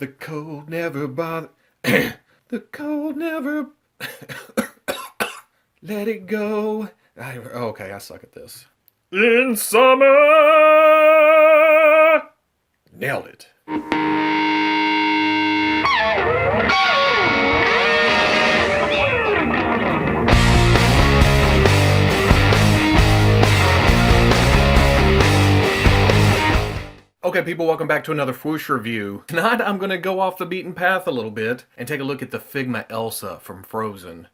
The cold never bother. The cold never. Let it go. Okay, I suck at this. In summer. Nailed it. Okay, people, welcome back to another Fwoosh review. Tonight, I'm going to go off the beaten path a little bit and take a look at the Figma Elsa from Frozen.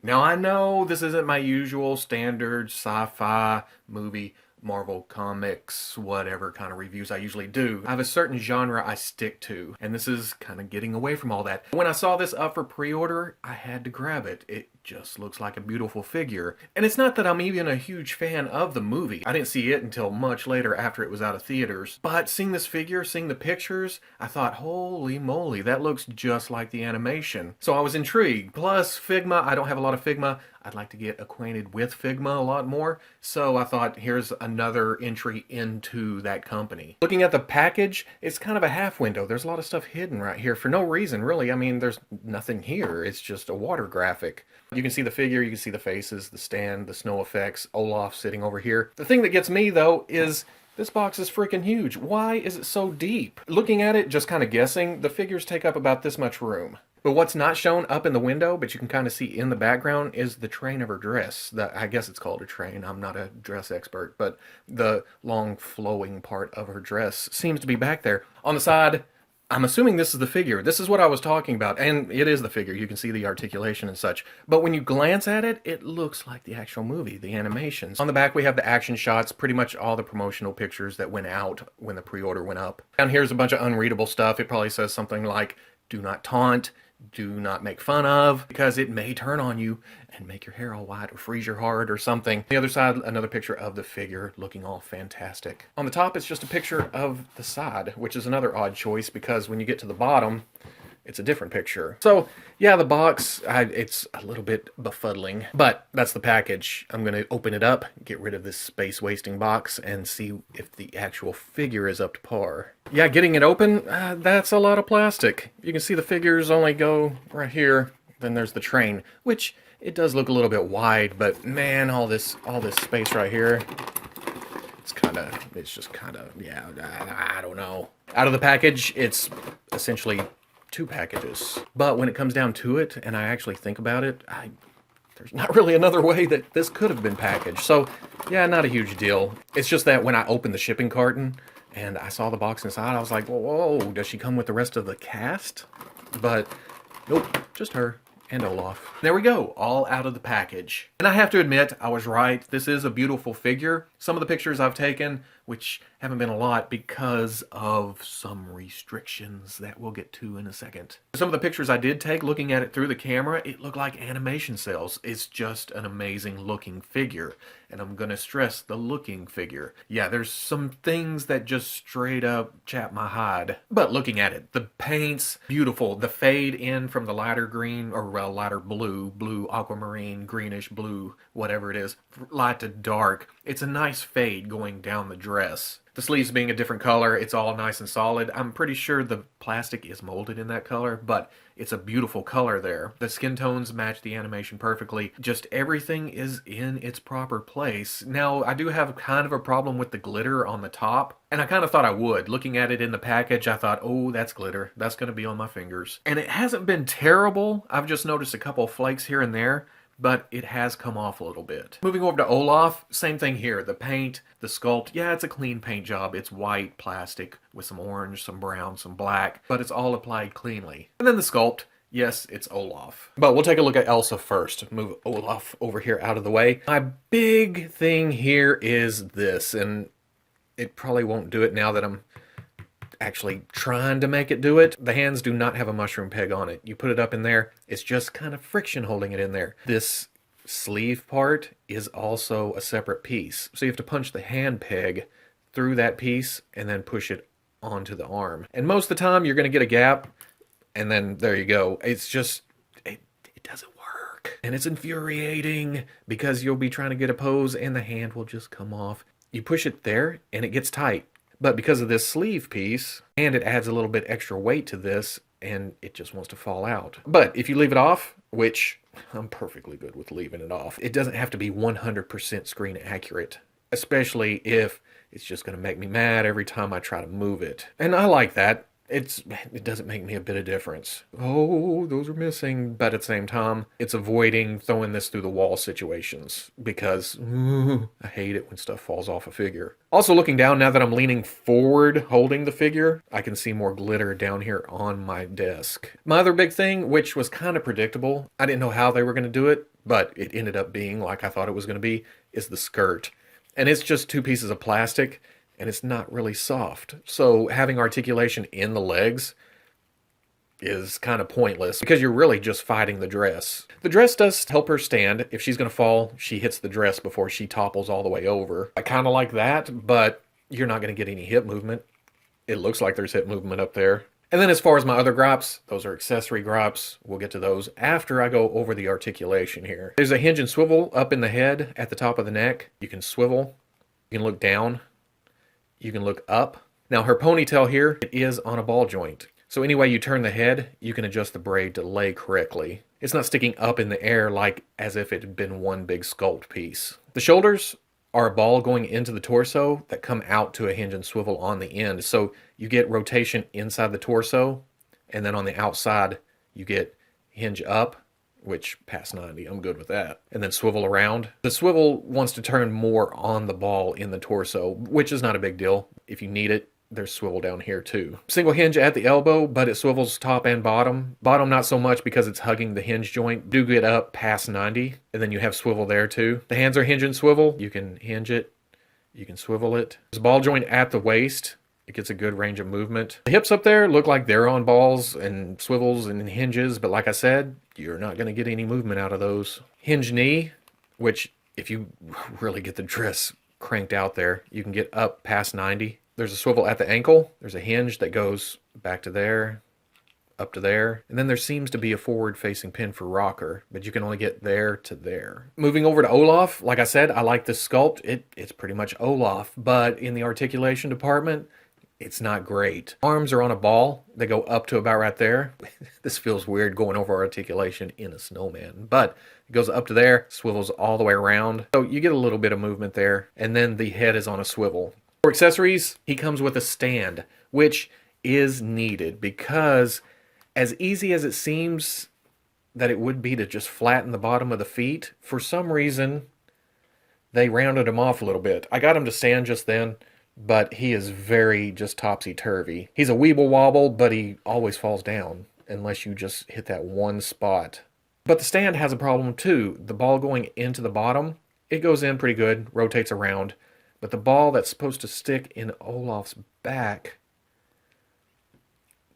Now, I know this isn't my usual standard sci-fi movie, Marvel Comics, whatever kind of reviews I usually do. I have a certain genre I stick to, and this is kind of getting away from all that. When I saw this up for pre-order, I had to grab it. It just looks like a beautiful figure. And it's not that I'm even a huge fan of the movie. I didn't see it until much later after it was out of theaters. But seeing this figure, seeing the pictures, I thought, holy moly, that looks just like the animation. So I was intrigued. Plus, Figma, I don't have a lot of Figma. I'd like to get acquainted with Figma a lot more. So I thought, here's another entry into that company. Looking at the package, it's kind of a half window. There's a lot of stuff hidden right here for no reason, really. I mean, there's nothing here. It's just a water graphic. You can see the figure, you can see the faces, the stand, the snow effects, Olaf sitting over here. The thing that gets me, though, is this box is freaking huge. Why is it so deep? Looking at it, just kind of guessing, the figures take up about this much room. But what's not shown up in the window, but you can kind of see in the background, is the train of her dress. I guess it's called a train. I'm not a dress expert, but the long flowing part of her dress seems to be back there. On the side, I'm assuming this is the figure. This is what I was talking about, and it is the figure. You can see the articulation and such. But when you glance at it, it looks like the actual movie, the animations. On the back, we have the action shots, pretty much all the promotional pictures that went out when the pre-order went up. Down here's a bunch of unreadable stuff. It probably says something like, do not taunt, do not make fun of, because it may turn on you and make your hair all white or freeze your heart or something. On the other side, another picture of the figure looking all fantastic. On the top, it's just a picture of the side, which is another odd choice because when you get to the bottom, it's a different picture. So yeah, the box, it's a little bit befuddling, but that's the package. I'm going to open it up, get rid of this space wasting box, and see if the actual figure is up to par. Yeah, getting it open, that's a lot of plastic. You can see the figures only go right here. Then there's the train, which it does look a little bit wide, but man, all this space right here, it's just kind of, yeah, I don't know. Out of the package, it's essentially two packages. But when it comes down to it, and I actually think about it, there's not really another way that this could have been packaged. So yeah, not a huge deal. It's just that when I opened the shipping carton and I saw the box inside, I was like, whoa, does she come with the rest of the cast? But nope, just her and Olaf. There we go, all out of the package. And I have to admit, I was right. This is a beautiful figure. Some of the pictures I've taken, which haven't been a lot because of some restrictions that we'll get to in a second. Some of the pictures I did take, looking at it through the camera, it looked like animation cells. It's just an amazing looking figure. And I'm gonna stress the looking figure. Yeah, there's some things that just straight up chap my hide. But looking at it, the paint's beautiful. The fade in from the lighter green, or well, lighter blue, aquamarine, greenish blue, whatever it is, light to dark. It's a nice fade going down the dress. The sleeves being a different color, it's all nice and solid. I'm pretty sure the plastic is molded in that color, but it's a beautiful color there. The skin tones match the animation perfectly. Just everything is in its proper place. Now, I do have kind of a problem with the glitter on the top, and I kind of thought I would. Looking at it in the package, I thought, oh, that's glitter. That's going to be on my fingers. And it hasn't been terrible. I've just noticed a couple of flakes here and there, but it has come off a little bit. Moving over to Olaf, same thing here. The paint, the sculpt, yeah, it's a clean paint job. It's white plastic with some orange, some brown, some black, but it's all applied cleanly. And then the sculpt, yes, it's Olaf. But we'll take a look at Elsa first. Move Olaf over here out of the way. My big thing here is this, and it probably won't do it now that I'm actually trying to make it do it. The hands do not have a mushroom peg on it. You put it up in there, it's just kind of friction holding it in there. This sleeve part is also a separate piece. So you have to punch the hand peg through that piece and then push it onto the arm. And most of the time you're going to get a gap, and then there you go. It's just, it doesn't work. And it's infuriating because you'll be trying to get a pose and the hand will just come off. You push it there and it gets tight. But because of this sleeve piece, and it adds a little bit extra weight to this, and it just wants to fall out. But if you leave it off, which I'm perfectly good with leaving it off, it doesn't have to be 100% screen accurate, especially if it's just going to make me mad every time I try to move it. And I like that. It doesn't make me a bit of difference. Oh, those are missing. But at the same time, it's avoiding throwing this through the wall situations because I hate it when stuff falls off a figure. Also, looking down, now that I'm leaning forward holding the figure, I can see more glitter down here on my desk. My other big thing, which was kind of predictable, I didn't know how they were going to do it, but it ended up being like I thought it was going to be, is the skirt. And it's just 2 pieces of plastic, and it's not really soft. So having articulation in the legs is kind of pointless because you're really just fighting the dress. The dress does help her stand. If she's going to fall, she hits the dress before she topples all the way over. I kind of like that, but you're not going to get any hip movement. It looks like there's hip movement up there. And then as far as my other gripes, those are accessory gripes. We'll get to those after I go over the articulation here. There's a hinge and swivel up in the head at the top of the neck. You can swivel. You can look down. You can look up. Now her ponytail here, it is on a ball joint. So any way you turn the head, you can adjust the braid to lay correctly. It's not sticking up in the air like as if it had been one big sculpt piece. The shoulders are a ball going into the torso that come out to a hinge and swivel on the end. So you get rotation inside the torso, and then on the outside, you get hinge up, which past 90, I'm good with that. And then swivel around. The swivel wants to turn more on the ball in the torso, which is not a big deal. If you need it, there's swivel down here too. Single hinge at the elbow, but it swivels top and bottom. Bottom not so much because it's hugging the hinge joint. Do get up past 90, and then you have swivel there too. The hands are hinge and swivel. You can hinge it. You can swivel it. There's a ball joint at the waist. It gets a good range of movement. The hips up there look like they're on balls and swivels and hinges, but like I said, you're not going to get any movement out of those. Hinge knee, which if you really get the dress cranked out there, you can get up past 90. There's a swivel at the ankle. There's a hinge that goes back to there, up to there. And then there seems to be a forward-facing pin for rocker, but you can only get there to there. Moving over to Olaf, like I said, I like this sculpt. It's pretty much Olaf, but in the articulation department, it's not great. Arms are on a ball. They go up to about right there. This feels weird going over articulation in a snowman, but it goes up to there, swivels all the way around. So you get a little bit of movement there, and then the head is on a swivel. For accessories, he comes with a stand, which is needed because as easy as it seems that it would be to just flatten the bottom of the feet, for some reason, they rounded him off a little bit. I got him to stand just then, but he is very just topsy-turvy. He's a weeble wobble, but he always falls down unless you just hit that one spot. But the stand has a problem too. The ball going into the bottom, it goes in pretty good, rotates around, but the ball that's supposed to stick in Olaf's back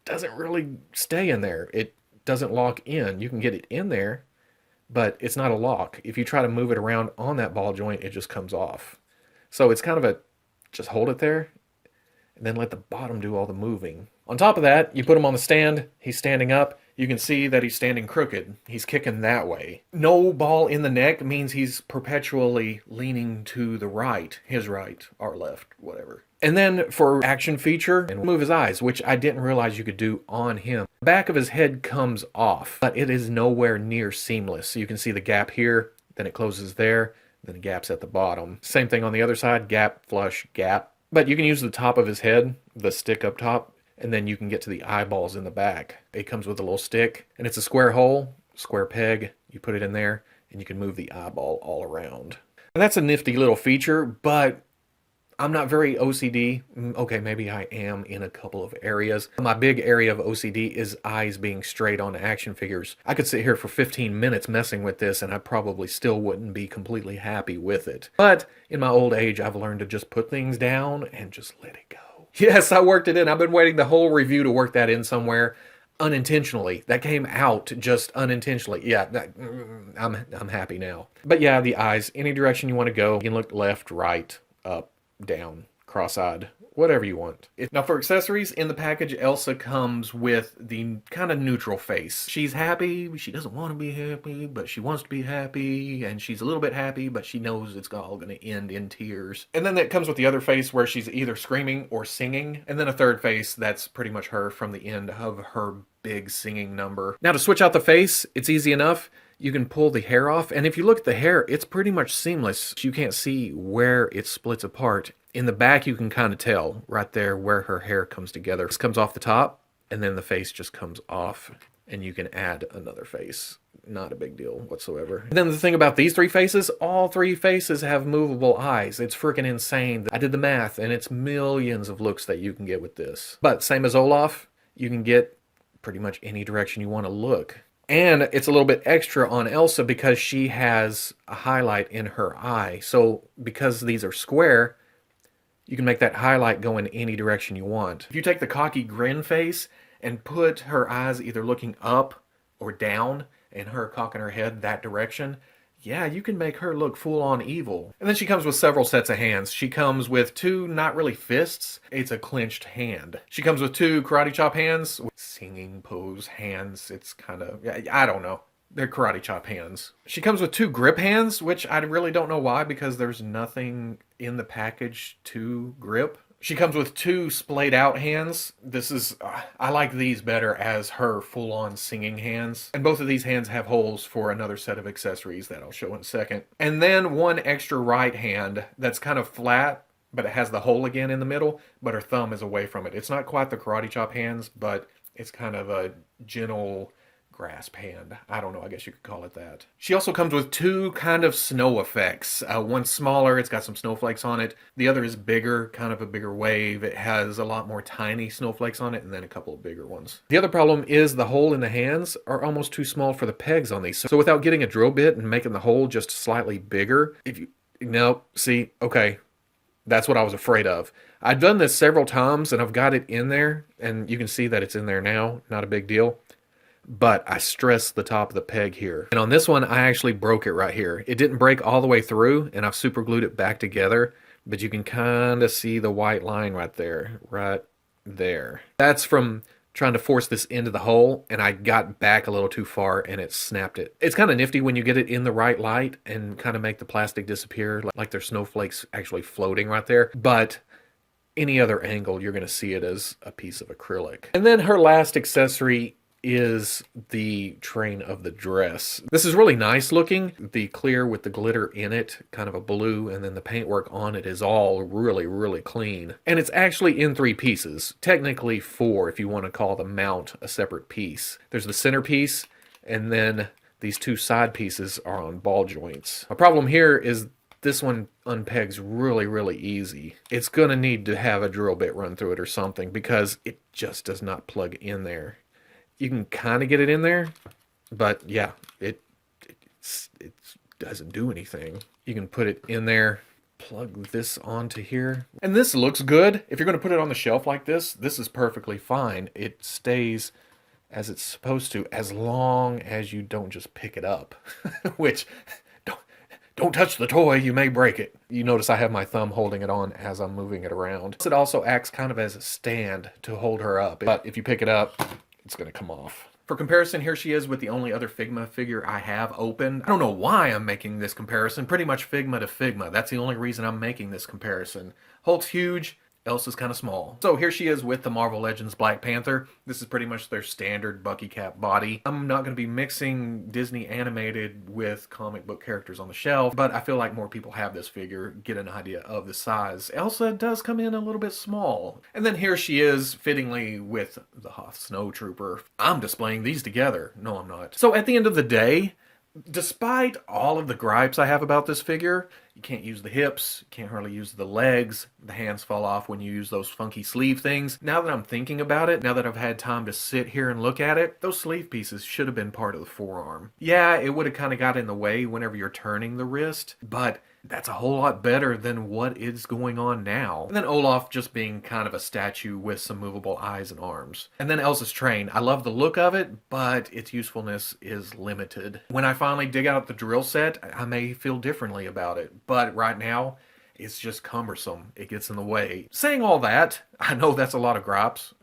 doesn't really stay in there. It doesn't lock in. You can get it in there, but it's not a lock. If you try to move it around on that ball joint, it just comes off. So it's kind of a just hold it there and then let the bottom do all the moving. On top of that, you put him on the stand. He's standing up. You can see that he's standing crooked. He's kicking that way. No ball in the neck means he's perpetually leaning to the right. His right, our left, whatever. And then for action feature, and move his eyes, which I didn't realize you could do on him. The back of his head comes off, but it is nowhere near seamless. So you can see the gap here, then it closes there, then the gap's at the bottom. Same thing on the other side, gap, flush, gap. But you can use the top of his head, the stick up top, and then you can get to the eyeballs in the back. It comes with a little stick, and it's a square hole, square peg. You put it in there, and you can move the eyeball all around. And that's a nifty little feature, but I'm not very OCD. Okay, maybe I am in a couple of areas. My big area of OCD is eyes being straight on action figures. I could sit here for 15 minutes messing with this and I probably still wouldn't be completely happy with it. But in my old age, I've learned to just put things down and just let it go. Yes, I worked it in. I've been waiting the whole review to work that in somewhere. Unintentionally. That came out just unintentionally. Yeah, I'm happy now. But yeah, the eyes, any direction you want to go. You can look left, right, up, down, cross-eyed, whatever you want. Now for accessories, in the package, Elsa comes with the kind of neutral face. She's happy, she doesn't want to be happy, but she wants to be happy, and she's a little bit happy, but she knows it's all going to end in tears. And then that comes with the other face where she's either screaming or singing, and then a third face that's pretty much her from the end of her big singing number. Now to switch out the face, it's easy enough. You can pull the hair off, and if you look at the hair, it's pretty much seamless. You can't see where it splits apart. In the back, you can kind of tell right there where her hair comes together. This comes off the top, and then the face just comes off, and you can add another face. Not a big deal whatsoever. And then the thing about these three faces, all three faces have movable eyes. It's freaking insane. I did the math, and it's millions of looks that you can get with this. But same as Olaf, you can get pretty much any direction you want to look. And it's a little bit extra on Elsa because she has a highlight in her eye. So because these are square, you can make that highlight go in any direction you want. If you take the cocky grin face and put her eyes either looking up or down and her cocking her head that direction, yeah, you can make her look full-on evil. And then she comes with several sets of hands. She comes with two, not really fists, it's a clenched hand. She comes with two karate chop hands, singing pose hands. It's kind of, I don't know. They're karate chop hands. She comes with two grip hands, which I really don't know why, because there's nothing in the package to grip. She comes with two splayed out hands. This is, I like these better as her full-on singing hands. And both of these hands have holes for another set of accessories that I'll show in a second. And then one extra right hand that's kind of flat, but it has the hole again in the middle, but her thumb is away from it. It's not quite the karate chop hands, but it's kind of a gentle grasp hand. I don't know, I guess you could call it that. She also comes with two kind of snow effects. One's smaller, it's got some snowflakes on it. The other is bigger, kind of a bigger wave. It has a lot more tiny snowflakes on it, and then a couple of bigger ones. The other problem is the hole in the hands are almost too small for the pegs on these. So without getting a drill bit and making the hole just slightly bigger, see, okay, that's what I was afraid of. I've done this several times, and I've got it in there, and you can see that it's in there now, not a big deal. But I stressed the top of the peg here. And on this one, I actually broke it right here. It didn't break all the way through, and I've super glued it back together, but you can kind of see the white line right there, right there. That's from trying to force this into the hole, and I got back a little too far, and it snapped it. It's kind of nifty when you get it in the right light and kind of make the plastic disappear, like there's snowflakes actually floating right there. But any other angle, you're going to see it as a piece of acrylic. And then her last accessory is the train of the dress. This is really nice looking. The clear with the glitter in it, kind of a blue, and then the paintwork on it is all really, really clean. And it's actually in three pieces. Technically four if you want to call the mount a separate piece. There's the center piece, and then these two side pieces are on ball joints. A problem here is this one unpegs really, really easy. It's gonna need to have a drill bit run through it or something because it just does not plug in there. You can kind of get it in there, but yeah, it doesn't do anything. You can put it in there, plug this onto here, and this looks good. If you're going to put it on the shelf like this is perfectly fine. It stays as it's supposed to, as long as you don't just pick it up, which don't touch the toy, you may break it. You notice I have my thumb holding it on as I'm moving it around. It also acts kind of as a stand to hold her up, but if you pick it up, it's going to come off. For comparison, here she is with the only other Figma figure I have open. I don't know why I'm making this comparison. Pretty much Figma to Figma. That's the only reason I'm making this comparison. Hulk's huge. Elsa's kind of small. So here she is with the Marvel Legends Black Panther. This is pretty much their standard Bucky cap body. I'm not going to be mixing Disney animated with comic book characters on the shelf, but I feel like more people have this figure, get an idea of the size. Elsa does come in a little bit small. And then here she is fittingly with the Hoth Snowtrooper. I'm displaying these together. No, I'm not. So at the end of the day, despite all of the gripes I have about this figure, you can't use the hips, you can't hardly use the legs, the hands fall off when you use those funky sleeve things. Now that I'm thinking about it, now that I've had time to sit here and look at it, those sleeve pieces should have been part of the forearm. Yeah, it would have kind of got in the way whenever you're turning the wrist, but that's a whole lot better than what is going on now. And then Olaf just being kind of a statue with some movable eyes and arms. And then Elsa's train. I love the look of it, but its usefulness is limited. When I finally dig out the drill set, I may feel differently about it. But right now, it's just cumbersome. It gets in the way. Saying all that, I know that's a lot of gripes,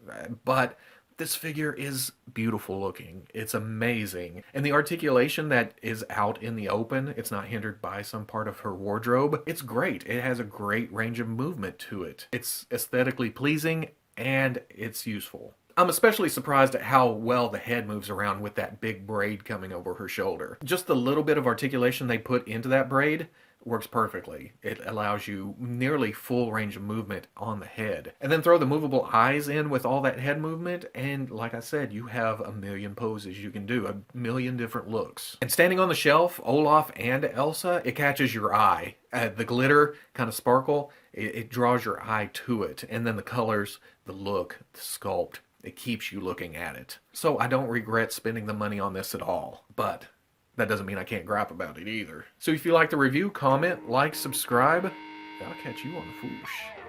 but this figure is beautiful looking. It's amazing. And the articulation that is out in the open, it's not hindered by some part of her wardrobe. It's great. It has a great range of movement to it. It's aesthetically pleasing and it's useful. I'm especially surprised at how well the head moves around with that big braid coming over her shoulder. Just the little bit of articulation they put into that braid works perfectly. It allows you nearly full range of movement on the head. And then throw the movable eyes in with all that head movement, and like I said, you have a million poses you can do, a million different looks. And standing on the shelf, Olaf and Elsa, it catches your eye. The glitter kind of sparkle, it draws your eye to it. And then the colors, the look, the sculpt, it keeps you looking at it. So I don't regret spending the money on this at all. But that doesn't mean I can't gripe about it either. So if you like the review, comment, like, subscribe. I'll catch you on the Fwoosh.